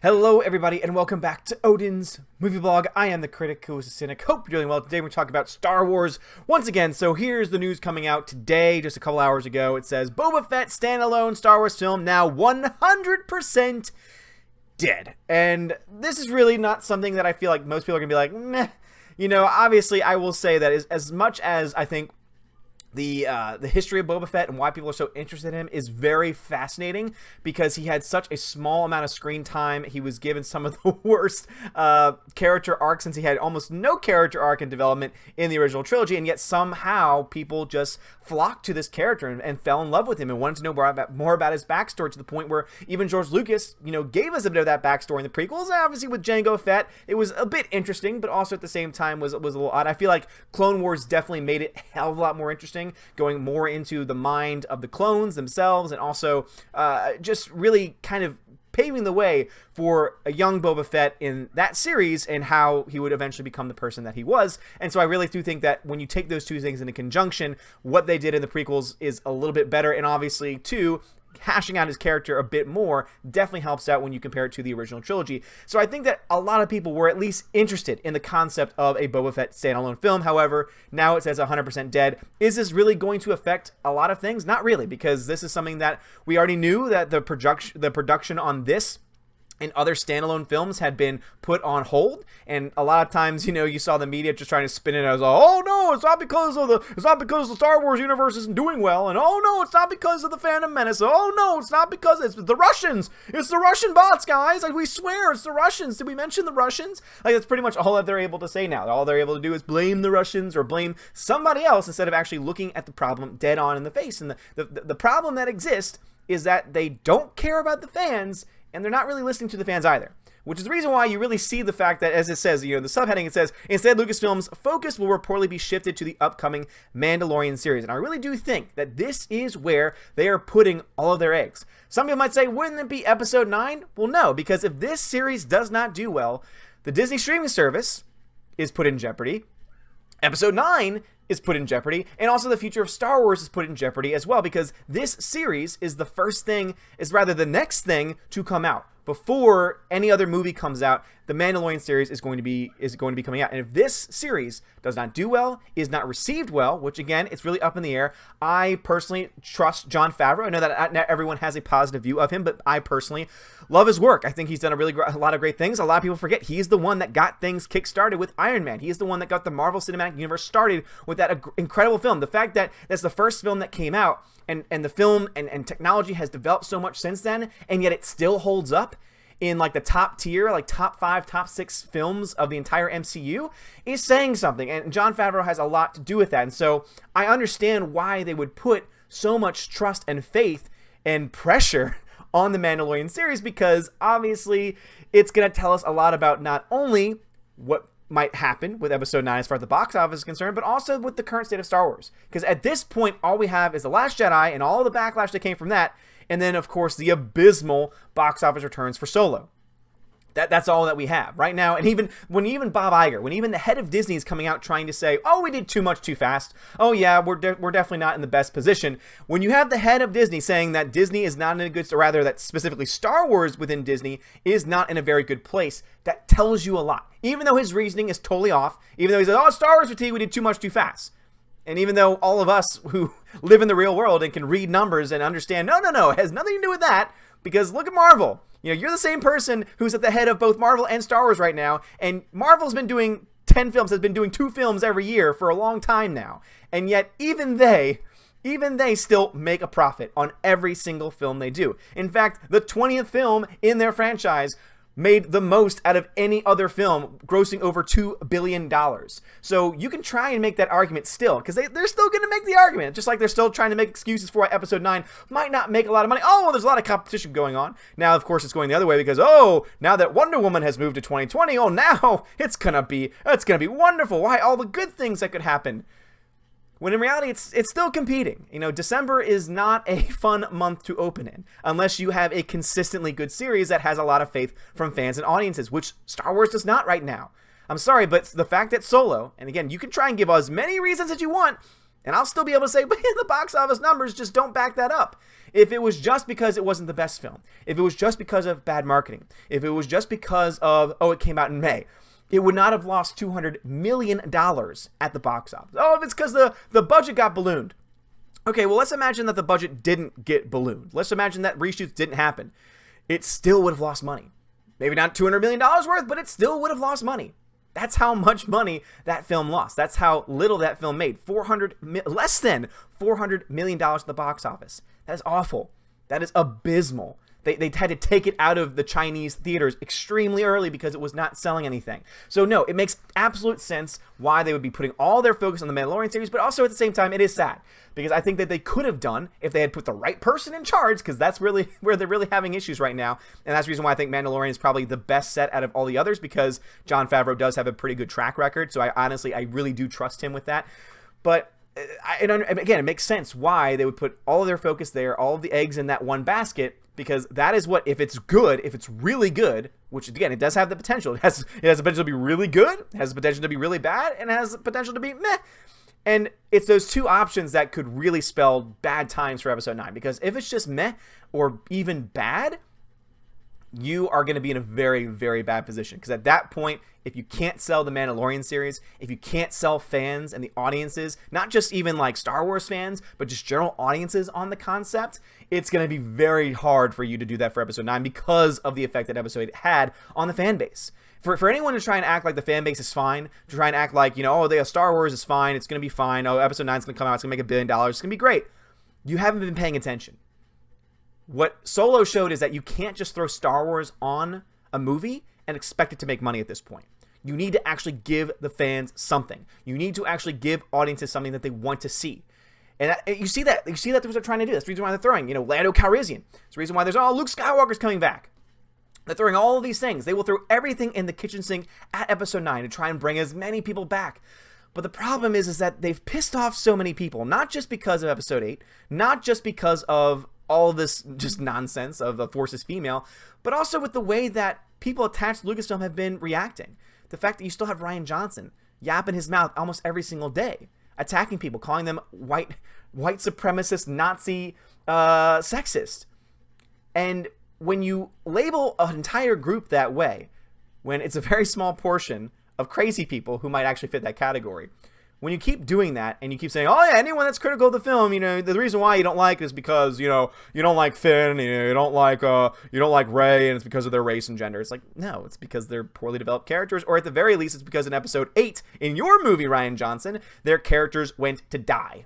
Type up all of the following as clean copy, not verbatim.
Hello everybody and welcome back to Odin's Movie Blog. I am the critic who is a cynic. Hope you're doing well. Today we're talking about Star Wars once again. So here's the news coming out today, just a couple hours ago. It says, Boba Fett standalone Star Wars film now 100% dead. And this is really not something that I feel like most people are going to be like, meh. You know, obviously I will say that as much as I think the history of Boba Fett and why people are so interested in him is very fascinating, because he had such a small amount of screen time. He was given some of the worst character arcs, since he had almost no character arc in development in the original trilogy, and yet somehow people just flocked to this character and fell in love with him and wanted to know more about his backstory, to the point where even George Lucas, you know, gave us a bit of that backstory in the prequels. And obviously with Jango Fett, it was a bit interesting, but also at the same time was a little odd. I feel like Clone Wars definitely made it a hell of a lot more interesting, going more into the mind of the clones themselves, and also just really kind of paving the way for a young Boba Fett in that series and how he would eventually become the person that he was. And so I really do think that when you take those two things into conjunction, what they did in the prequels is a little bit better, and obviously too, hashing out his character a bit more definitely helps out when you compare it to the original trilogy. So I think that a lot of people were at least interested in the concept of a Boba Fett standalone film. However, now it says 100% dead. Is this really going to affect a lot of things? Not really, because this is something that we already knew, that the production on this and other standalone films had been put on hold, and a lot of times, you know, you saw the media just trying to spin it as, oh no, it's not because the Star Wars universe isn't doing well, and oh no, it's not because of the Phantom Menace, oh no, it's not because it's the Russians, it's the Russian bots, guys, like we swear it's the Russians. Did we mention the Russians? Like, that's pretty much all that they're able to say now. All they're able to do is blame the Russians or blame somebody else, instead of actually looking at the problem dead on in the face. And the problem that exists is that they don't care about the fans, and they're not really listening to the fans either. Which is the reason why you really see the fact that, as it says, you know, the subheading, it says, instead Lucasfilm's focus will reportedly be shifted to the upcoming Mandalorian series. And I really do think that this is where they are putting all of their eggs. Some people might say, wouldn't it be episode 9? Well, no, because if this series does not do well, the Disney streaming service is put in jeopardy. Episode 9 is put in jeopardy, and also the future of Star Wars is put in jeopardy as well, because this series is the next thing to come out. Before any other movie comes out, the Mandalorian series is going to be coming out. And if this series does not do well, is not received well, which again, it's really up in the air. I personally trust Jon Favreau. I know that not everyone has a positive view of him, but I personally love his work. I think he's done a lot of great things. A lot of people forget he's the one that got things kick-started with Iron Man. He is the one that got the Marvel Cinematic Universe started with that incredible film. The fact that that's the first film that came out, and the film and technology has developed so much since then, and yet it still holds up in like the top tier, like top 5, top 6 films of the entire MCU, is saying something. And Jon Favreau has a lot to do with that. And so I understand why they would put so much trust and faith and pressure on the Mandalorian series, because obviously it's going to tell us a lot about not only what might happen with episode 9 as far as the box office is concerned, but also with the current state of Star Wars. Because at this point, all we have is The Last Jedi and all the backlash that came from that, and then, of course, the abysmal box office returns for Solo. That's all that we have right now. And even Bob Iger, when even the head of Disney is coming out trying to say, oh, we did too much too fast. Oh, yeah, we're definitely not in the best position. When you have the head of Disney saying that Disney is not in a good, or rather that specifically Star Wars within Disney is not in a very good place, that tells you a lot. Even though his reasoning is totally off, even though he says, oh, Star Wars fatigue, we did too much too fast. And even though all of us who live in the real world and can read numbers and understand, no, it has nothing to do with that, because look at Marvel. You know, you're the same person who's at the head of both Marvel and Star Wars right now, and Marvel's been doing 10 films, has been doing 2 films every year for a long time now. And yet, even they still make a profit on every single film they do. In fact, the 20th film in their franchise made the most out of any other film, grossing over $2 billion. So you can try and make that argument still, because they're still going to make the argument, just like they're still trying to make excuses for why episode 9 might not make a lot of money. Oh, well, there's a lot of competition going on. Now, of course, it's going the other way, because, oh, now that Wonder Woman has moved to 2020, oh, now it's going to be wonderful. Why? All the good things that could happen. When in reality, it's still competing. You know, December is not a fun month to open in unless you have a consistently good series that has a lot of faith from fans and audiences, which Star Wars does not right now. I'm sorry, but the fact that Solo, and again, you can try and give as many reasons as you want, And I'll still be able to say, but the box office numbers just don't back that up. If it was just because it wasn't the best film, if it was just because of bad marketing, if it was just because of, it came out in May, it would not have lost $200 million at the box office. Oh, if it's because the budget got ballooned. Okay, well, let's imagine that the budget didn't get ballooned. Let's imagine that reshoots didn't happen. It still would have lost money. Maybe not $200 million worth, but it still would have lost money. That's how much money that film lost. That's how little that film made. Less than $400 million at the box office. That is awful. That is abysmal. They had to take it out of the Chinese theaters extremely early because it was not selling anything. So no, it makes absolute sense why they would be putting all their focus on the Mandalorian series, but also at the same time, it is sad. Because I think that they could have done, if they had put the right person in charge, because that's really where they're really having issues right now. And that's the reason why I think Mandalorian is probably the best set out of all the others, because Jon Favreau does have a pretty good track record. So I really do trust him with that. But again, it makes sense why they would put all of their focus there, all of the eggs in that one basket, because that is what, if it's good, if it's really good, which again, it does have the potential. It has the potential to be really good, it has the potential to be really bad, and it has the potential to be meh. And it's those two options that could really spell bad times for episode 9. Because if it's just meh or even bad, you are going to be in a very, very bad position. Because at that point, if you can't sell the Mandalorian series, if you can't sell fans and the audiences, not just even like Star Wars fans, but just general audiences on the concept, it's going to be very hard for you to do that for episode 9 because of the effect that episode 8 had on the fan base. For anyone to try and act like the fan base is fine, to try and act like, Star Wars is fine, it's going to be fine, episode 9 is going to come out, it's going to make $1 billion, it's going to be great. You haven't been paying attention. What Solo showed is that you can't just throw Star Wars on a movie and expect it to make money at this point. You need to actually give the fans something. You need to actually give audiences something that they want to see. And you see that that's what they're trying to do. That's the reason why they're throwing, Lando Calrissian. It's the reason why there's, Luke Skywalker's coming back. They're throwing all of these things. They will throw everything in the kitchen sink at episode 9 to try and bring as many people back. But the problem is that they've pissed off so many people, not just because of episode 8, not just because of all this just nonsense of the Force is female, but also with the way that people attached to Lucasfilm have been reacting. The fact that you still have Rian Johnson yapping his mouth almost every single day, attacking people, calling them white supremacist, Nazi, sexist. And when you label an entire group that way, when it's a very small portion of crazy people who might actually fit that category, when you keep doing that and you keep saying, oh yeah, anyone that's critical of the film, the reason why you don't like it is because, you don't like Finn, you don't like Rey, and it's because of their race and gender. It's like, no, it's because they're poorly developed characters, or at the very least, it's because in episode 8, in your movie, Rian Johnson, their characters went to die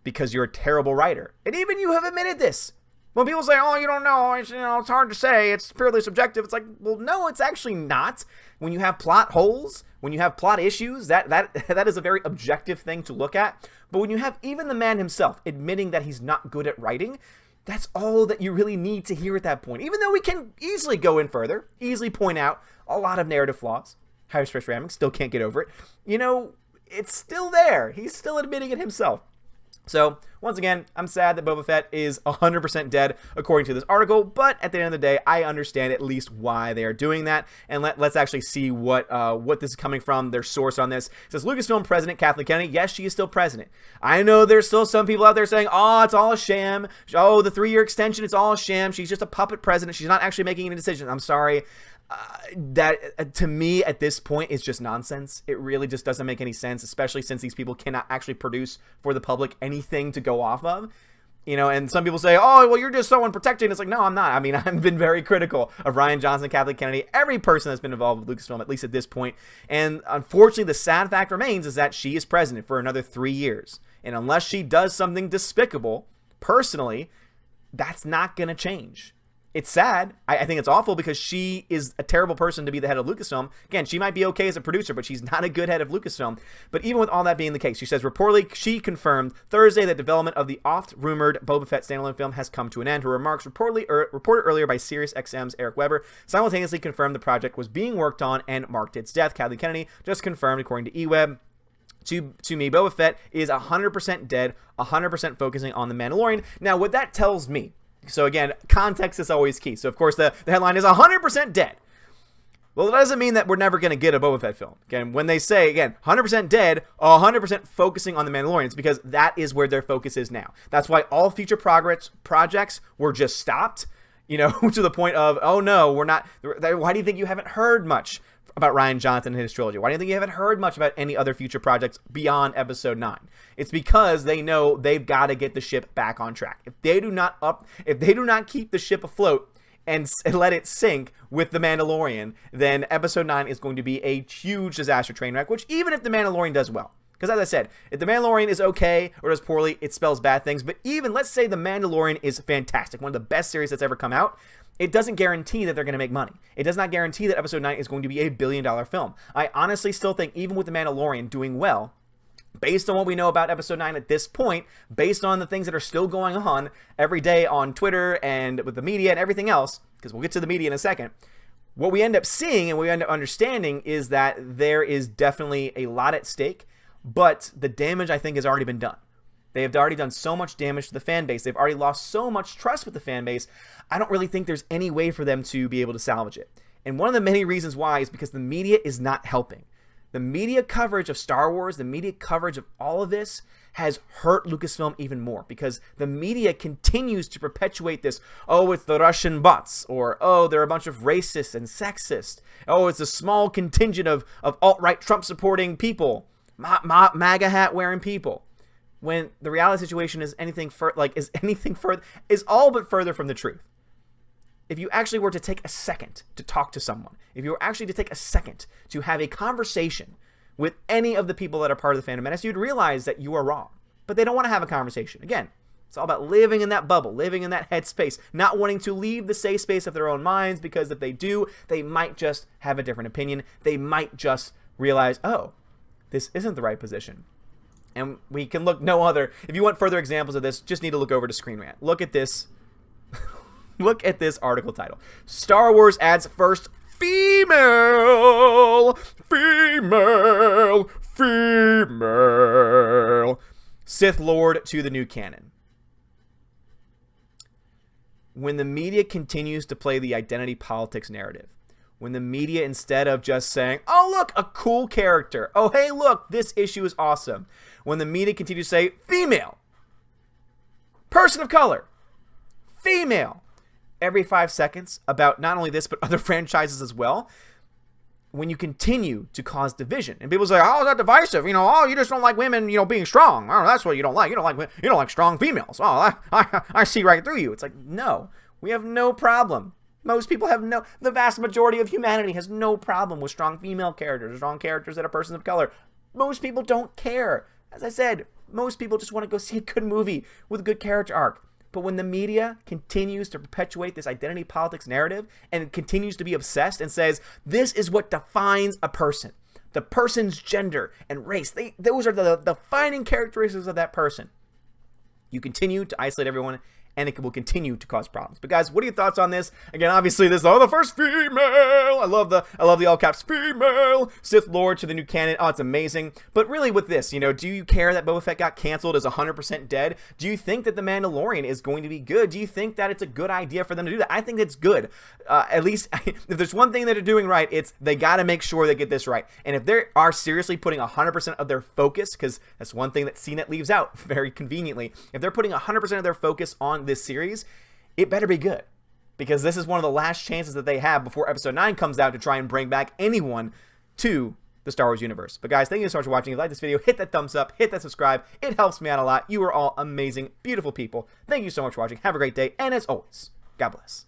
because you're a terrible writer. And even you have admitted this. When people say, oh, you don't know, it's hard to say, it's purely subjective, it's like, well, no, it's actually not. When you have plot holes, when you have plot issues, that is a very objective thing to look at. But when you have even the man himself admitting that he's not good at writing, that's all that you really need to hear at that point. Even though we can easily go in further, easily point out a lot of narrative flaws. High Stress Ramming still can't get over it. It's still there. He's still admitting it himself. So, once again, I'm sad that Boba Fett is 100% dead, according to this article, but at the end of the day, I understand at least why they are doing that, and let's actually see what this is coming from, their source on this. It says, Lucasfilm President Kathleen Kennedy, yes, she is still president. I know there's still some people out there saying, oh, it's all a sham, oh, the 3-year extension, it's all a sham, she's just a puppet president, she's not actually making any decisions. I'm sorry. That to me at this point is just nonsense. It really just doesn't make any sense, especially since these people cannot actually produce for the public anything to go off of. And some people say, oh, well, you're just so unprotected. It's like, no, I'm not. I mean, I've been very critical of Rian Johnson, Kathleen Kennedy, every person that's been involved with Lucasfilm, at least at this point. And unfortunately, the sad fact remains is that she is president for another 3 years. And unless she does something despicable, personally, that's not going to change. It's sad. I think it's awful because she is a terrible person to be the head of Lucasfilm. Again, she might be okay as a producer, but she's not a good head of Lucasfilm. But even with all that being the case, she says, reportedly, she confirmed Thursday that development of the oft-rumored Boba Fett standalone film has come to an end. Her remarks, reported earlier by SiriusXM's Eric Weber, simultaneously confirmed the project was being worked on and marked its death. Kathleen Kennedy just confirmed, according to eWeb, to me, Boba Fett is 100% dead, 100% focusing on The Mandalorian. Now, what that tells me, so again, context is always key. So, of course, the headline is 100% dead. Well, it doesn't mean that we're never going to get a Boba Fett film. Again, when they say, again, 100% dead, 100% focusing on the Mandalorians, because that is where their focus is now. That's why all future projects were just stopped, you know, to the point of, oh no, we're not, why do you think you haven't heard much about Rian Johnson and his trilogy? Why do you think you haven't heard much about any other future projects beyond Episode 9? It's because they know they've got to get the ship back on track. If they do not keep the ship afloat and let it sink with The Mandalorian, then Episode 9 is going to be a huge disaster train wreck, which even if The Mandalorian does well, because as I said, if The Mandalorian is okay or does poorly, it spells bad things, but even let's say The Mandalorian is fantastic, one of the best series that's ever come out, it doesn't guarantee that they're going to make money. It does not guarantee that Episode 9 is going to be a billion-dollar film. I honestly still think, even with The Mandalorian doing well, based on what we know about Episode 9 at this point, based on the things that are still going on every day on Twitter and with the media and everything else, because we'll get to the media in a second, what we end up seeing and what we end up understanding is that there is definitely a lot at stake, but the damage, I think, has already been done. They have already done so much damage to the fan base. They've already lost so much trust with the fan base. I don't really think there's any way for them to be able to salvage it. And one of the many reasons why is because the media is not helping. The media coverage of Star Wars, the media coverage of all of this has hurt Lucasfilm even more because the media continues to perpetuate this, oh, it's the Russian bots, or oh, they're a bunch of racists and sexist. Oh, it's a small contingent of alt-right Trump-supporting people, MAGA hat-wearing people. When the reality situation is is all but further from the truth. If you actually were to take a second to talk to someone, if you were actually to take a second to have a conversation with any of the people that are part of the Phantom Menace, you'd realize that you are wrong. But they don't want to have a conversation. Again, it's all about living in that bubble, living in that headspace, not wanting to leave the safe space of their own minds, because if they do, they might just have a different opinion. They might just realize, oh, this isn't the right position. And we can look no other. If you want further examples of this, just need to look over to Screen Rant. Look at this. Look at this article title. Star Wars adds first female Sith Lord to the new canon. When the media continues to play the identity politics narrative, when the media, instead of just saying, oh, look, a cool character. Oh, hey, look, this issue is awesome. When the media continues to say, female, person of color, female, every 5 seconds about not only this, but other franchises as well, when you continue to cause division, and people say, oh, is that divisive? You know, oh, you just don't like women, you know, being strong. Oh, that's what you don't like. You don't like strong females. Oh, I see right through you. It's like, no, we have no problem. Most people have the vast majority of humanity has no problem with strong female characters, strong characters that are persons of color. Most people don't care. As I said, most people just want to go see a good movie with a good character arc. But when the media continues to perpetuate this identity politics narrative and continues to be obsessed and says, this is what defines a person, the person's gender and race, those are the defining characteristics of that person, you continue to isolate everyone, and it will continue to cause problems. But guys, what are your thoughts on this? Again, obviously this is the first female. I love the all caps female Sith Lord to the new canon. Oh, it's amazing. But really with this, you know, do you care that Boba Fett got canceled, is 100% dead? Do you think that The Mandalorian is going to be good? Do you think that it's a good idea for them to do that? I think it's good. At least if there's one thing that they're doing right, it's they got to make sure they get this right. And if they are seriously putting 100% of their focus, because that's one thing that CNET leaves out very conveniently, if they're putting 100% of their focus on this series, it better be good, because this is one of the last chances that they have before Episode 9 comes out to try and bring back anyone to the Star Wars universe. But guys, thank you so much for watching. If you like this video, hit that thumbs up, hit that subscribe. It helps me out a lot. You are all amazing, beautiful people. Thank you so much for watching. Have a great day, and as always, God bless.